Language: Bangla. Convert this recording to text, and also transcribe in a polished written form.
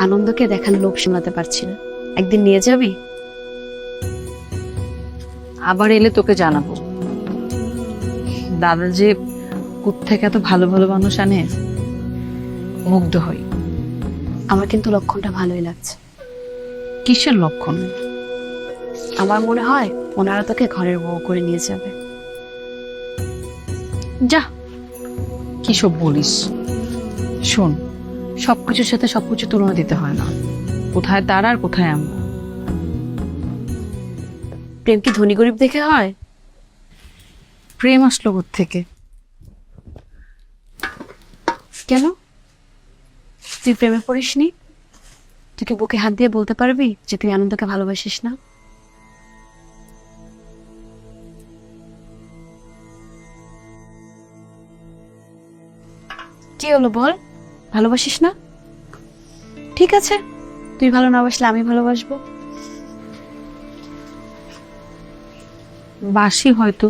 আনন্দকে দেখার লোভ সামলাতে পারছি না। একদিন নিয়ে যাবি? আবার এলে তোকে জানাবো। দাদা যে কোত্থেকে এত ভালো ভালো মানুষ আনে, মুগ্ধ হই। আমার কিন্তু লক্ষণটা ভালোই লাগছে। কিসের লক্ষণ? আমার মনে হয় ওনারা তোকে ঘরের বউ করে নিয়ে যাবে। যা, কি সব বলিস। শোন, সবকিছুর সাথে সবকিছু তুলনা দিতে হয় না। কোথায় তারা আর কোথায় আমরা। প্রেম কি ধনী গরিব দেখে হয়? প্রেম আসলো থেকে? কেন, তুই প্রেমে পড়িসনি? তুই কি বুকে হাত দিয়ে বলতে পারবি যে তুই আনন্দকে ভালোবাসিস না? কি হলো বল, ভালোবাসিস না? ঠিক আছে, তুই ভালো না বাসলে আমি ভালোবাসবো। বাসি হয়তো।